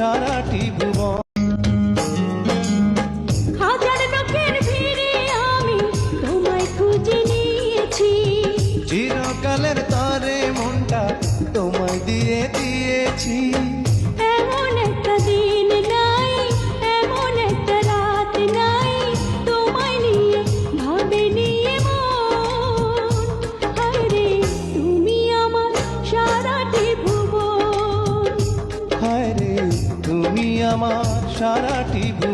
সারাটি ভুবন। হাজার লোকের ভিড়ে আমি তোমায় খুঁজে নিয়েছি, চিরকালের তরে মনটা তোমায় দিয়ে দিয়েছি। এমন একটা দিন নাই, এমন একটা রাত নাই, তোমায় নিয়ে ভাবে নিয়ে মন। হায় রে তুমি আমার সারাটি ভুবন, হায় রে তুমি আমার সারাটি ভুবন।